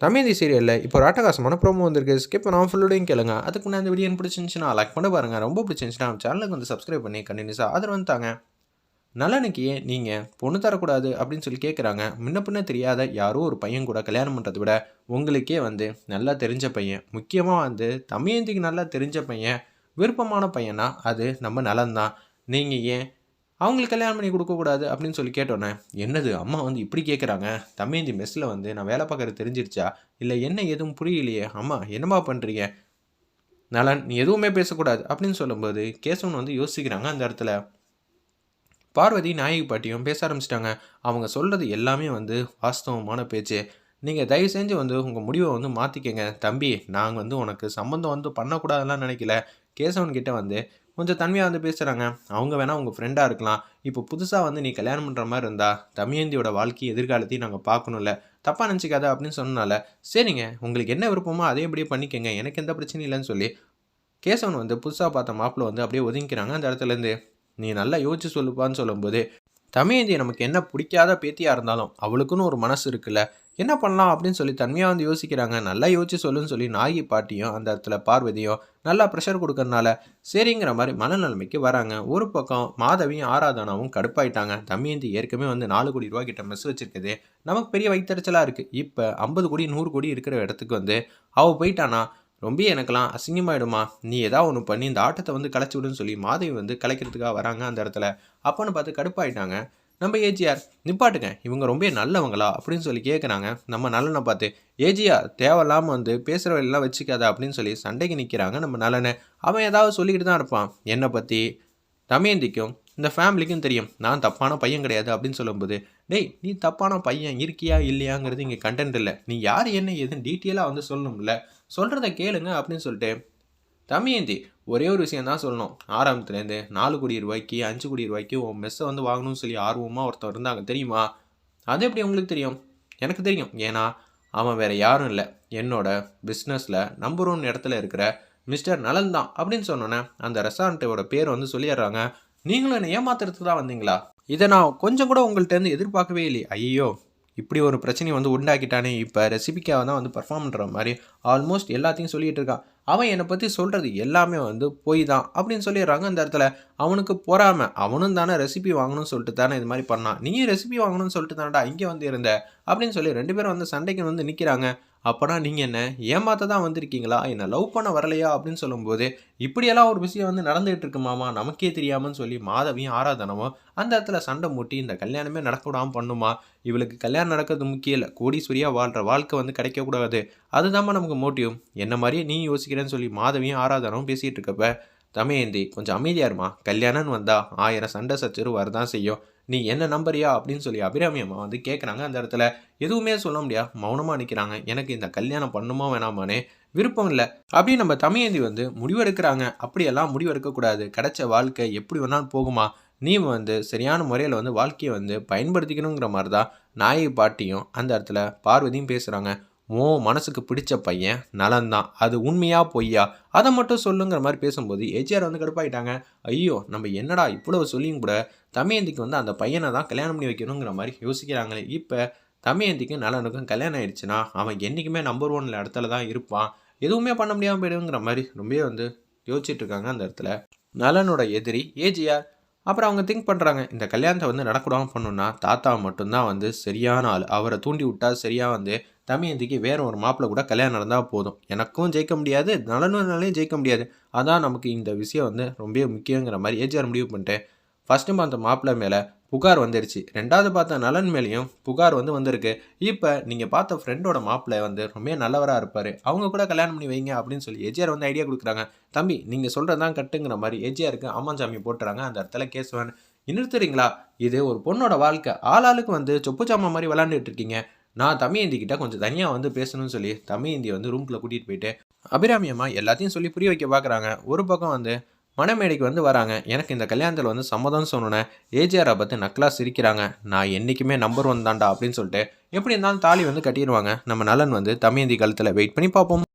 தமேந்தி சீரியலில் இப்போ ஒரு அட்டகாசமான ப்ரோமோ வந்திருக்கு. ஸ்கிப் பண்ணாமல் ஃபுல்லோடையும் கேளுங்க. அதுக்கு முன்னாடி இந்த வீடியோ பிடிச்சிருந்துச்சுன்னா லைக் பண்ண பாருங்கள். ரொம்ப பிடிச்சிருந்துச்சுன்னா நம்ம சேனலுக்கு வந்து சப்ஸ்கிரைப் பண்ணி கண்டினியூஸாக ஆதரவு தாங்க. நலனுக்கு ஏன் நீங்கள் பொண்ணு தரக்கூடாது அப்படின்னு சொல்லி கேட்குறாங்க. முன்ன பின்ன தெரியாத யாரோ ஒரு பையன் கூட கல்யாணம் பண்ணுறதை விட உங்களுக்கே வந்து நல்லா தெரிஞ்ச பையன், முக்கியமாக வந்து தமயந்திக்கு நல்லா தெரிஞ்ச பையன், விருப்பமான பையனா அது நம்ம நலன் தான். நீங்கள் ஏன் அவங்களுக்கு கல்யாணம் பண்ணி கொடுக்கக்கூடாது அப்படின்னு சொல்லி கேட்டோன்னே, என்னது அம்மா வந்து இப்படி கேட்குறாங்க, தமயந்தி மெஸ்ஸில் வந்து நான் வேலை பார்க்குறது தெரிஞ்சிருச்சா, இல்லை என்ன எதுவும் புரியலையே, அம்மா என்னம்மா பண்ணுறீங்க, நலன் நீ எதுவுமே பேசக்கூடாது அப்படின்னு சொல்லும்போது கேசவன் வந்து யோசிக்கிறாங்க. அந்த இடத்துல பார்வதி நாயகி பாட்டியும் பேச ஆரம்பிச்சிட்டாங்க. அவங்க சொல்கிறது எல்லாமே வந்து வாஸ்தவமான பேச்சு. நீங்கள் தயவு செஞ்சு வந்து உங்கள் முடிவை வந்து மாற்றிக்கங்க தம்பி. நாங்கள் வந்து உனக்கு சம்மந்தம் வந்து பண்ணக்கூடாதுலாம் நினைக்கல. கேசவன் கிட்ட வந்து கொஞ்சம் தன்மையாக வந்து பேசுகிறாங்க. அவங்க வேணால் உங்கள் ஃப்ரெண்டாக இருக்கலாம். இப்போ புதுசாக வந்து நீ கல்யாணம் பண்ணுற மாதிரி இருந்தால் தமயந்தியோட வாழ்க்கை எதிர்காலத்தையும் நாங்கள் பார்க்கணும்ல, தப்பாக நினச்சிக்காத அப்படின்னு சொன்னனால, சரிங்க உங்களுக்கு என்ன விருப்பமோ அதேபடியே பண்ணிக்கங்க, எனக்கு எந்த பிரச்சனையும் இல்லைன்னு சொல்லி கேசவன் வந்து புதுசாக பார்த்த மாப்பிள்ளை வந்து அப்படியே ஒதுங்கிக்கிறாங்க. அந்த இடத்துலேருந்து நீ நல்லா யோசிச்சு சொல்லுப்பான்னு சொல்லும்போது, தமயந்தி நமக்கு என்ன பிடிக்காத பேத்தியாக இருந்தாலும் அவளுக்குன்னு ஒரு மனசு இருக்குல்ல, என்ன பண்ணலாம் அப்படின்னு சொல்லி தன்மையாக வந்து யோசிக்கிறாங்க. நல்லா யோசிச்சு சொல்லுன்னு சொல்லி நாயகி பாட்டியும் அந்த இடத்துல பார்வதியும் நல்லா ப்ரெஷர் கொடுக்கறனால சரிங்கிற மாதிரி மனநிலைமைக்கு வராங்க. ஒரு பக்கம் மாதவியும் ஆராதனாவும் கடுப்பாயிட்டாங்க. தமயந்தி ஏற்கனவே வந்து 4 கோடி ரூபா கிட்ட மெஸ் வச்சிருக்குது, நமக்கு பெரிய வைத்தறிச்சலாக இருக்குது. இப்போ 50 கோடி 100 கோடி இருக்கிற இடத்துக்கு வந்து அவள் போயிட்டானா ரொம்ப எனக்கெல்லாம் அசிங்கமாயிடுமா, நீ ஏதாவது ஒன்று பண்ணி இந்த ஆட்டத்தை வந்து கலைச்சி விடுன்னு சொல்லி மாதவி வந்து கலைக்கிறதுக்காக வராங்க அந்த இடத்துல. அப்போன்னு பார்த்து கடுப்பாயிட்டாங்க. நம்ம ஏஜிஆர் நிப்பாட்டுங்க, இவங்க ரொம்ப நல்லவங்களா அப்படின்னு சொல்லி கேட்குறாங்க. நம்ம நலனை பார்த்து ஏஜிஆர் தேவையில்லாமல் வந்து பேசுகிற வழியெல்லாம் வச்சுக்காத அப்படின்னு சொல்லி சண்டைக்கு நிற்கிறாங்க நம்ம நலனை. அவன் ஏதாவது சொல்லிக்கிட்டு தான் இருப்பான். என்னை பற்றி தமயந்திக்கும் இந்த ஃபேமிலிக்கும் தெரியும் நான் தப்பான பையன் கிடையாது அப்படின்னு சொல்லும்போது, டேய் நீ தப்பான பையன் இருக்கியா இல்லையாங்கிறது இங்கே கண்டென்ட் இல்லை, நீ யார் என்ன எதுன்னு டீட்டெயிலாக வந்து சொல்லணும்ல, சொல்கிறத கேளுங்க அப்படின்னு சொல்லிட்டு தமயந்தி ஒரே ஒரு விஷயம் தான் சொல்லணும். ஆரம்பத்துலேருந்து 4 கோடி ரூபாய்க்கு 5 கோடி ரூபாய்க்கு உன் மெஸ்ஸை வந்து வாங்கணும்னு சொல்லி ஆர்வமாக ஒருத்தர் இருந்தாங்க தெரியுமா, அது எப்படி உங்களுக்கு தெரியும், எனக்கு தெரியும், ஏன்னா அவன் வேறு யாரும் இல்லை, என்னோட பிஸ்னஸில் நம்பர் 1 இடத்துல இருக்கிற மிஸ்டர் நலன் தான் அப்படின்னு சொன்னோன்னே அந்த ரெஸ்டாரண்ட்டோட பேர் வந்து சொல்லிடுறாங்க. நீங்களும் என்னை ஏமாத்துறதுக்கு தான் வந்தீங்களா, இதை நான் கொஞ்சம் கூட உங்கள்கிட்டருந்து எதிர்பார்க்கவே இல்லை. ஐயோ இப்படி ஒரு பிரச்சனையை வந்து உண்டாக்கிட்டானே, இப்போ ரெசிபிக்காக தான் வந்து பர்ஃபார்ம் பண்ணுற மாதிரி ஆல்மோஸ்ட் எல்லாத்தையும் சொல்லிகிட்டு இருக்கான். அவன் என்னை பற்றி சொல்கிறது எல்லாமே வந்து போய் தான் அப்படின்னு சொல்லிடுறாங்க. அந்த இடத்துல அவனுக்கு பொறாமல், அவனும் தானே ரெசிபி வாங்கணும்னு சொல்லிட்டு தானே இது மாதிரி பண்ணான், நீயும் ரெசிபி வாங்கணும்னு சொல்லிட்டு தானடா இங்கே வந்து இருந்த அப்படின்னு சொல்லி 2 பேரும் வந்து சண்டைக்கு வந்து நிற்கிறாங்க. அப்போனா நீங்கள் என்ன ஏமாத்த தான் வந்திருக்கீங்களா, என்னை லவ் பண்ண வரலையா அப்படின்னு சொல்லும்போது, இப்படியெல்லாம் ஒரு விஷயம் வந்து நடந்துகிட்டு இருக்கு மாமா, நமக்கே தெரியாமன்னு சொல்லி மாதவியும் ஆராதனமும் அந்த இடத்துல சண்டை மூட்டி இந்த கல்யாணமே நடக்க விடாமல் பண்ணுமா, இவளுக்கு கல்யாணம் நடக்கிறது முக்கியம் இல்லை, கோடீஸ்வரியாக வாழ்கிற வாழ்க்கை வந்து கிடைக்கக்கூடாது, அதுதாம்மா நமக்கு மோட்டிவ், என்ன மாதிரியே நீ யோசிக்கிறேன்னு சொல்லி மாதவியும் ஆராதனமும் பேசிகிட்டு இருக்கப்ப தமயந்தி கொஞ்சம் அமைதியாக இருமா, கல்யாணம்னு வந்தால் 1000 சண்டை சச்சரவு வரதான் செய்யும், நீ என்ன நம்புறியா அப்படின்னு சொல்லி அபிராமி அம்மா வந்து கேட்குறாங்க. அந்த இடத்துல எதுவுமே சொல்ல முடியாது, மௌனமாக நிற்கிறாங்க. எனக்கு இந்த கல்யாணம் பண்ணுமா வேணாமானே விருப்பம் இல்லை அப்படின்னு நம்ம தமயந்தி வந்து முடிவெடுக்கிறாங்க. அப்படியெல்லாம் முடிவெடுக்கக்கூடாது, கிடைச்ச வாழ்க்கை எப்படி வேணாலும் போகுமா, நீ வந்து சரியான முறையில் வந்து வாழ்க்கையை வந்து பயன்படுத்திக்கணுங்கிற மாதிரி தான் நாயகி பாட்டியும் அந்த இடத்துல பார்வதியும் பேசுகிறாங்க. ஓ மனசுக்கு பிடிச்ச பையன் நலன் தான், அது உண்மையா பொய்யா அதை மட்டும் சொல்லுங்கிற மாதிரி பேசும்போது எஜிஆர் வந்து கடுப்பாயிட்டாங்க. ஐயோ நம்ம என்னடா இவ்வளவு சொல்லியும் கூட தமயந்திக்கு வந்து அந்த பையனை தான் கல்யாணம் பண்ணி வைக்கணுங்கிற மாதிரி யோசிக்கிறாங்களே. இப்போ தமயந்திக்கும் நலனுக்கும் கல்யாணம் ஆயிடுச்சுன்னா அவன் என்றைக்குமே நம்பர் 1 இடத்துல தான் இருப்பான், எதுவுமே பண்ண முடியாமல் போயிடுங்கிற மாதிரி ரொம்ப வந்து யோசிச்சுட்டு இருக்காங்க. அந்த இடத்துல நலனோட எதிரி ஏஜிஆர். அப்புறம் அவங்க திங்க் பண்ணுறாங்க, இந்த கல்யாணத்தை வந்து நடக்கூடாமல் பண்ணணுன்னா தாத்தா மட்டும்தான் வந்து சரியான ஆள், அவரை தூண்டி விட்டால் சரியாக வந்து தமயந்திக்கு வேறு ஒரு மாப்பிள்ளை கூட கல்யாணம் நடந்தால் போதும், எனக்கும் ஜெயிக்க முடியாது நலனாலையும் ஜெயிக்க முடியாது, அதான் நமக்கு இந்த விஷயம் வந்து ரொம்ப முக்கியங்கிற மாதிரி ஏஜிஆர் முடிவு பண்ணிட்டு ஃபஸ்ட்டு பார்த்த மாப்பிள்ளை மேலே புகார் வந்துடுச்சு, 2வது பார்த்த நலன் மேலேயும் புகார் வந்து வந்திருக்கு. இப்போ நீங்கள் பார்த்த ஃப்ரெண்டோட மாப்பிள்ளை வந்து ரொம்ப நல்லவராக இருப்பார், அவங்க கூட கல்யாணம் பண்ணி வைங்க அப்படின்னு சொல்லி ஏஜிஆர் வந்து ஐடியா கொடுக்குறாங்க. தம்பி நீங்கள் சொல்கிறது தான் கட்டுங்கிற மாதிரி ஏஜிஆருக்கு ஆமாஞ்சாமி போட்டுறாங்க. அந்த இடத்துல கேசவன் நிறுத்துறீங்களா, இது ஒரு பொண்ணோட வாழ்க்கை, ஆளாளுக்கு வந்து சொப்பு சாமா மாதிரி விளாண்டுட்டு இருக்கீங்க, நான் தமயந்தி கிட்ட கொஞ்சம் தனியாக வந்து பேசணும்னு சொல்லி தமயந்தியை வந்து ரூம்குள்ளே கூட்டிகிட்டு போயிட்டு அபிராமி அம்மா எல்லாத்தையும் சொல்லி புரிய வைக்க பார்க்குறாங்க. ஒரு பக்கம் வந்து மணமேடைக்கு வந்து வராங்க. எனக்கு இந்த கல்யாணத்தில் வந்து சம்மதம்னு சொன்னோன்னே ஏஜிஆரை பார்த்து நக்கலாக சிரிக்கிறாங்க. நான் என்றைக்குமே நம்பர் 1 தான்டா அப்படின்னு சொல்லிட்டு எப்படி இருந்தாலும் தாலி வந்து கட்டிடுவாங்க. நம்ம நலன் வந்து தமயந்தி கழுத்தில் வெயிட் பண்ணி பார்ப்போம்.